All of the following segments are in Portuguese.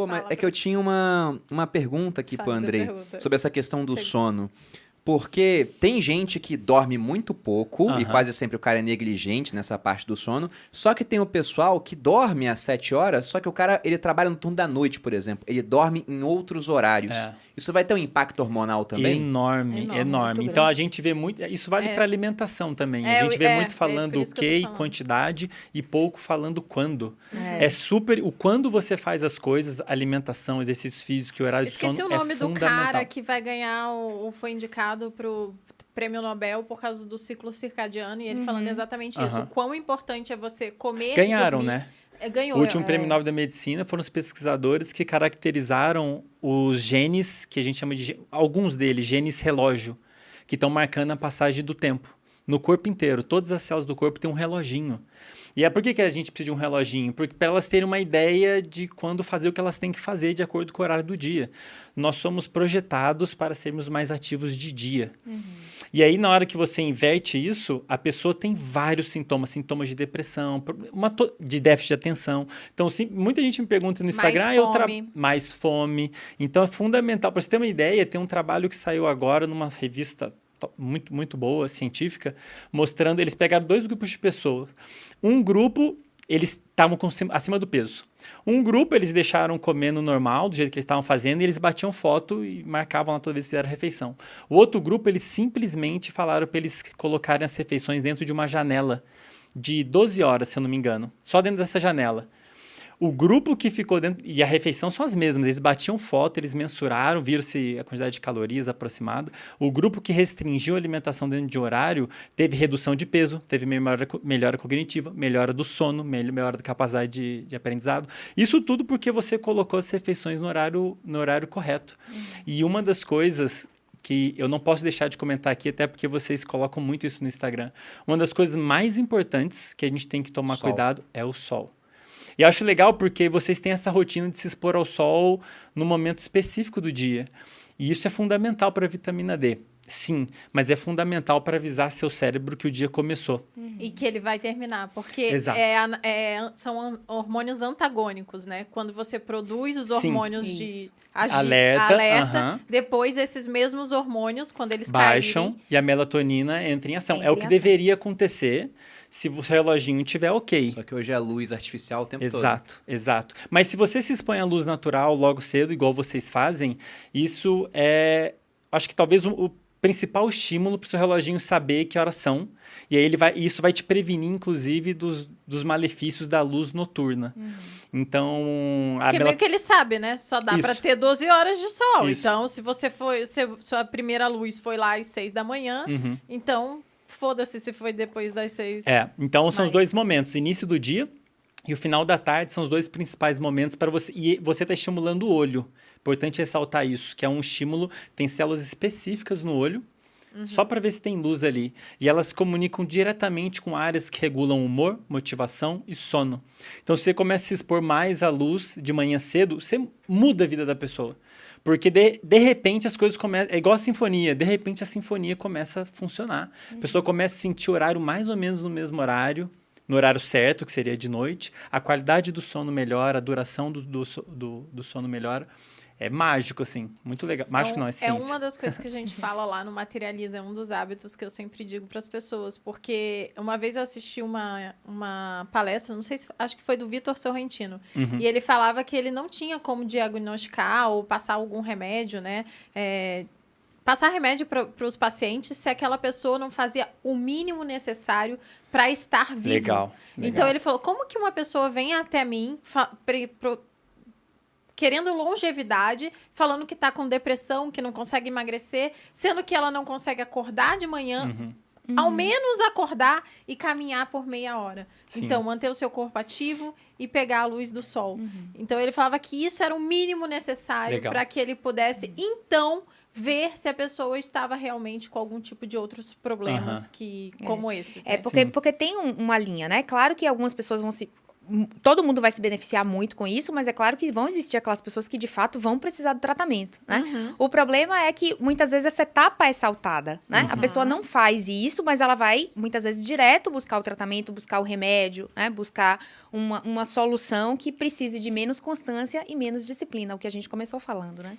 Mas é que eu tinha uma pergunta aqui pro Andrei sobre essa questão do sono. Porque tem gente que dorme muito pouco e quase sempre o cara é negligente nessa parte do sono. Só que tem o pessoal que dorme às 7 horas, só que o cara ele trabalha no turno da noite, por exemplo. Ele dorme em outros horários. Isso vai ter um impacto hormonal também? Enorme. Então a gente vê muito. Isso vale para alimentação também. A gente vê muito falando o que e quantidade e pouco falando quando. É super. O quando você faz as coisas, alimentação, exercício físico e horário de sono. Esqueci o nome do cara que vai ganhar foi indicado pro Prêmio Nobel por causa do ciclo circadiano e ele falando exatamente isso. O quão importante é você comer Ganharam, e dormir. né? Ganhou. O último Prêmio Nobel da Medicina foram os pesquisadores que caracterizaram os genes, que a gente chama de... Alguns deles, genes relógio, que estão marcando a passagem do tempo. No corpo inteiro, todas as células do corpo têm um reloginho. E por que a gente precisa de um reloginho? Porque para elas terem uma ideia de quando fazer o que elas têm que fazer de acordo com o horário do dia. Nós somos projetados para sermos mais ativos de dia. E aí, na hora que você inverte isso, a pessoa tem vários sintomas. Sintomas de depressão, de déficit de atenção. Então, muita gente me pergunta no Instagram... Mais fome. Então, é fundamental. Para você ter uma ideia, tem um trabalho que saiu agora numa revista muito, muito boa, científica, mostrando... Eles pegaram 2 grupos de pessoas. Um grupo, eles estavam acima do peso. Um grupo, eles deixaram comendo normal, do jeito que eles estavam fazendo, e eles batiam foto e marcavam lá toda vez que fizeram a refeição. O outro grupo, eles simplesmente falaram para eles colocarem as refeições dentro de uma janela de 12 horas, se eu não me engano. Só dentro dessa janela. O grupo que ficou dentro... E a refeição são as mesmas. Eles batiam foto, eles mensuraram, viram-se a quantidade de calorias aproximada. O grupo que restringiu a alimentação dentro de horário teve redução de peso, teve melhora cognitiva, melhora do sono, melhora da capacidade de aprendizado. Isso tudo porque você colocou as refeições no horário correto. E uma das coisas que eu não posso deixar de comentar aqui, até porque vocês colocam muito isso no Instagram. Uma das coisas mais importantes que a gente tem que tomar cuidado é o sol. E eu acho legal porque vocês têm essa rotina de se expor ao sol no momento específico do dia. E isso é fundamental para a vitamina D. Sim, mas é fundamental para avisar seu cérebro que o dia começou. E que ele vai terminar, porque são hormônios antagônicos, né? Quando você produz os hormônios de alerta, depois esses mesmos hormônios, quando eles baixam caírem, e a melatonina entra em ação. É o que deveria acontecer se o reloginho estiver ok. Só que hoje é luz artificial o tempo todo. Exato. Mas se você se expõe à luz natural logo cedo, igual vocês fazem, isso é... Acho que talvez o principal estímulo para o seu reloginho saber que horas são. E aí isso vai te prevenir, inclusive, dos malefícios da luz noturna. Então... Porque meio que ele sabe, né? Só dá para ter 12 horas de sol. Então, se sua primeira luz foi lá às 6 da manhã, então... Foda-se se foi depois das 6. Então são os 2 momentos. Início do dia e o final da tarde são os 2 principais momentos para você. E você está estimulando o olho. Importante ressaltar isso, que é um estímulo. Tem células específicas no olho, só para ver se tem luz ali. E elas se comunicam diretamente com áreas que regulam humor, motivação e sono. Então, se você começa a se expor mais à luz de manhã cedo, você muda a vida da pessoa. Porque, de repente, as coisas começam... É igual a sinfonia. De repente, a sinfonia começa a funcionar. A pessoa começa a sentir o horário mais ou menos no mesmo horário, no horário certo, que seria de noite. A qualidade do sono melhora, a duração do sono melhora. É mágico, assim. Muito legal. Mágico não, é ciência. É uma das coisas que a gente fala lá no Materializa. É um dos hábitos que eu sempre digo para as pessoas. Porque uma vez eu assisti uma palestra, não sei se... Acho que foi do Vitor Sorrentino. E ele falava que ele não tinha como diagnosticar ou passar algum remédio, né? Passar remédio para os pacientes se aquela pessoa não fazia o mínimo necessário para estar vivo. Legal. Então, ele falou, como que uma pessoa vem até mim... querendo longevidade, falando que está com depressão, que não consegue emagrecer, sendo que ela não consegue acordar de manhã, ao menos acordar e caminhar por meia hora. Sim. Então, manter o seu corpo ativo e pegar a luz do sol. Então, ele falava que isso era o mínimo necessário para que ele pudesse, então, ver se a pessoa estava realmente com algum tipo de outros problemas como esses. Né? Porque tem uma linha, né? Claro que algumas pessoas vão se... todo mundo vai se beneficiar muito com isso, mas é claro que vão existir aquelas pessoas que, de fato, vão precisar do tratamento, né? O problema é que, muitas vezes, essa etapa é saltada, né? A pessoa não faz isso, mas ela vai, muitas vezes, direto buscar o tratamento, buscar o remédio, né? Buscar uma solução que precise de menos constância e menos disciplina, o que a gente começou falando, né?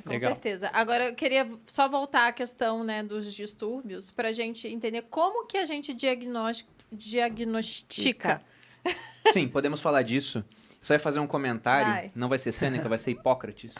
Com legal. certeza. Agora, eu queria só voltar à questão, né, dos distúrbios, pra gente entender como que a gente diagnostica. Sim, podemos falar disso. Só vai fazer um comentário, não vai ser Sêneca, vai ser Hipócrates.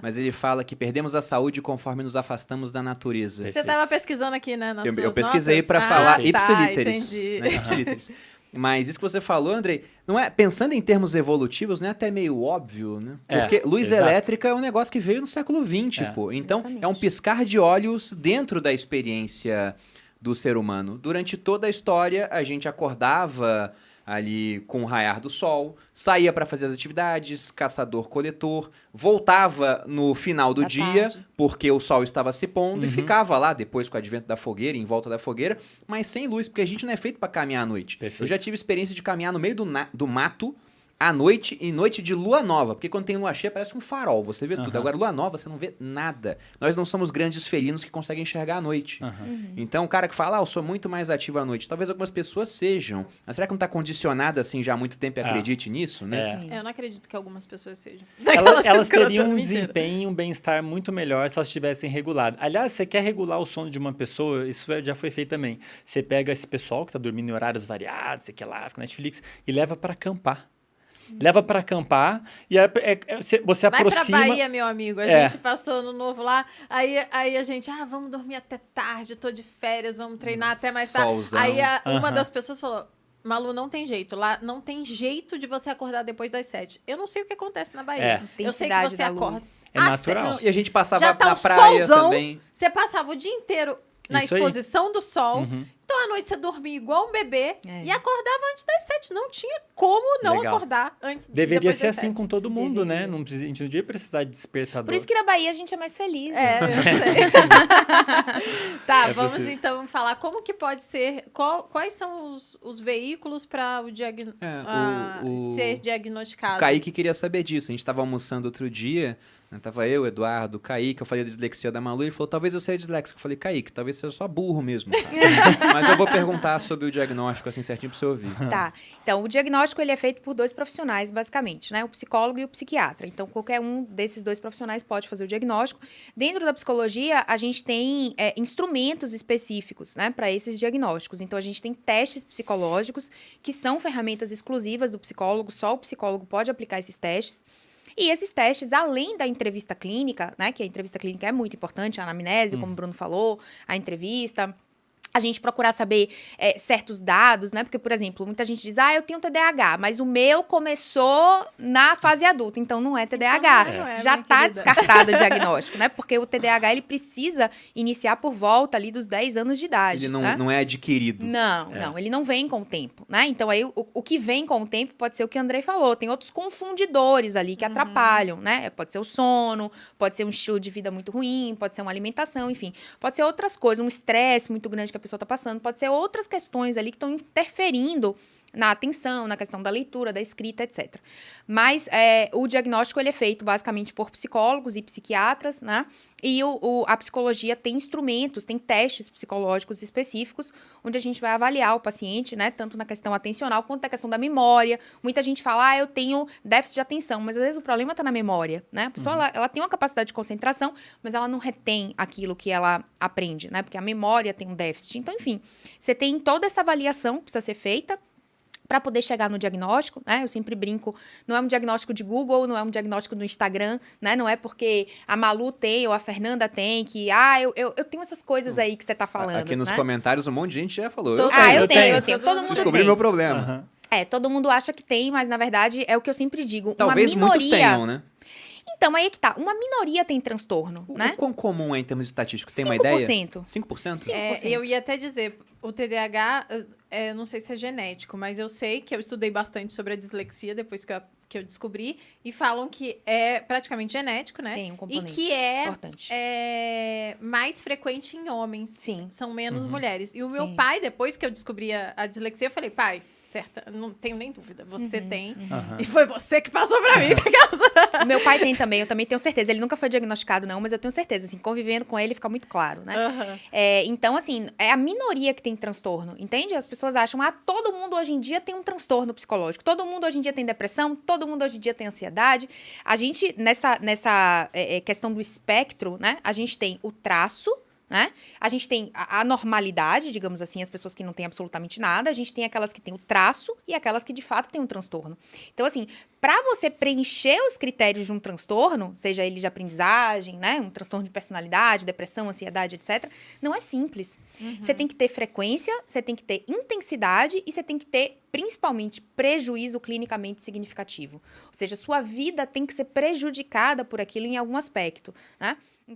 Mas ele fala que perdemos a saúde conforme nos afastamos da natureza. Você estava pesquisando aqui, né, nas suas Eu pesquisei para notas? falar ipsilíteris. ipsilíteris. Né, ipsilíteris. Mas isso que você falou, Andrei, não é, pensando em termos evolutivos, não é até meio óbvio, né? Porque luz elétrica é um negócio que veio no século XX, pô. Então, é um piscar de olhos dentro da experiência do ser humano. Durante toda a história, a gente acordava ali com o raiar do sol, saía para fazer as atividades, caçador-coletor, voltava no final do dia, porque o sol estava se pondo, e ficava lá depois com o advento da fogueira, em volta da fogueira, mas sem luz, porque a gente não é feito para caminhar à noite. Eu já tive experiência de caminhar no meio do mato, à noite, em noite de lua nova, porque quando tem lua cheia parece um farol, você vê tudo. Agora, lua nova, você não vê nada. Nós não somos grandes felinos que conseguem enxergar à noite. Então, o cara que fala, eu sou muito mais ativo à noite, talvez algumas pessoas sejam. Mas será que não está condicionada assim já há muito tempo e acredite nisso, né? Eu não acredito que algumas pessoas sejam. Elas teriam um desempenho, um bem-estar muito melhor se elas estivessem reguladas. Aliás, você quer regular o sono de uma pessoa, isso já foi feito também. Você pega esse pessoal que está dormindo em horários variados, sei lá, fica na Netflix, e leva para acampar. Leva para acampar e você aproxima... Vai pra Bahia, meu amigo. A gente passou no Novo lá, aí a gente, vamos dormir até tarde, tô de férias, vamos treinar até mais tarde. Solzão. Aí uma das pessoas falou, Malu, não tem jeito. Lá não tem jeito de você acordar depois das 7. Eu não sei o que acontece na Bahia. Eu sei que você acorda. É natural. E a gente passava já tá na praia solzão, também. Você passava o dia inteiro na exposição do sol. Então, à noite, você dormia igual um bebê e acordava antes das 7. Não tinha como não acordar antes Deveria ser das assim 7. com todo mundo, né? Não precisa, a gente não devia precisar de despertador. Por isso que na Bahia a gente é mais feliz. Tá, vamos então falar como que pode ser, quais são os veículos para ser diagnosticado. O Kaique queria saber disso. A gente estava almoçando outro dia, né? Tava eu, Eduardo, o Kaique, eu falei da dislexia da Malu, ele falou, talvez eu seja disléxico. Eu falei, Kaique, talvez seja só burro mesmo. Mas eu vou perguntar sobre o diagnóstico, assim, certinho pra você ouvir. Tá. Então, o diagnóstico, ele é feito por 2 profissionais, basicamente, né? O psicólogo e o psiquiatra. Então, qualquer um desses 2 profissionais pode fazer o diagnóstico. Dentro da psicologia, a gente tem instrumentos específicos, né? Para esses diagnósticos. Então, a gente tem testes psicológicos, que são ferramentas exclusivas do psicólogo, só o psicólogo pode aplicar esses testes. E esses testes, além da entrevista clínica, né, que a entrevista clínica é muito importante, a anamnese, como o Bruno falou, a entrevista, a gente procurar saber certos dados, né? Porque, por exemplo, muita gente diz, eu tenho TDAH, mas o meu começou na fase adulta, então não é TDAH. Então, já está descartado o diagnóstico, né? Porque o TDAH, ele precisa iniciar por volta ali dos 10 anos de idade. Ele não, né? não é adquirido. Não, ele não vem com o tempo, né? Então, aí, o que vem com o tempo pode ser o que o Andrei falou, tem outros confundidores ali que atrapalham, né? Pode ser o sono, pode ser um estilo de vida muito ruim, pode ser uma alimentação, enfim. Pode ser outras coisas, um estresse muito grande que a pessoa está passando, pode ser outras questões ali que estão interferindo na atenção, na questão da leitura, da escrita, etc. Mas o diagnóstico ele é feito basicamente por psicólogos e psiquiatras, né? E a psicologia tem instrumentos, tem testes psicológicos específicos, onde a gente vai avaliar o paciente, né? Tanto na questão atencional quanto na questão da memória. Muita gente fala, eu tenho déficit de atenção, mas às vezes o problema está na memória, né? A pessoa, ela tem uma capacidade de concentração, mas ela não retém aquilo que ela aprende, né? Porque a memória tem um déficit. Então, enfim, você tem toda essa avaliação que precisa ser feita para poder chegar no diagnóstico, né? Eu sempre brinco, não é um diagnóstico de Google, não é um diagnóstico do Instagram, né? Não é porque a Malu tem ou a Fernanda tem que, eu tenho essas coisas aí que você tá falando, aqui nos né? comentários um monte de gente já falou. Eu tenho. Todo mundo Descobri tem. meu problema. Todo mundo acha que tem, mas na verdade é o que eu sempre digo. Talvez uma minoria... muitos tenham, né? Então, aí é que tá. Uma minoria tem transtorno, né? O quão comum é em termos estatísticos? Tem 5%. uma ideia? 5%? Eu ia até dizer, o TDAH, não sei se é genético, mas eu sei que eu estudei bastante sobre a dislexia depois que eu descobri, e falam que é praticamente genético, né? Tem um componente e que é importante. Mais frequente em homens. Sim. São menos mulheres. E o meu pai, depois que eu descobri a dislexia, eu falei, pai, certa. Não tenho nem dúvida. Você tem. E foi você que passou pra mim. O meu pai tem também, eu também tenho certeza. Ele nunca foi diagnosticado, não, mas eu tenho certeza. Assim, convivendo com ele fica muito claro, né? Então, assim, é a minoria que tem transtorno, entende? As pessoas acham, todo mundo hoje em dia tem um transtorno psicológico. Todo mundo hoje em dia tem depressão, todo mundo hoje em dia tem ansiedade. A gente, nessa questão do espectro, né? A gente tem o traço, né? A gente tem a normalidade, digamos assim, as pessoas que não têm absolutamente nada. A gente tem aquelas que têm o traço e aquelas que, de fato, têm um transtorno. Então, assim, para você preencher os critérios de um transtorno, seja ele de aprendizagem, né? Um transtorno de personalidade, depressão, ansiedade, etc., não é simples. Você tem que ter frequência, você tem que ter intensidade e você tem que ter, principalmente, prejuízo clinicamente significativo. Ou seja, sua vida tem que ser prejudicada por aquilo em algum aspecto, né? Então,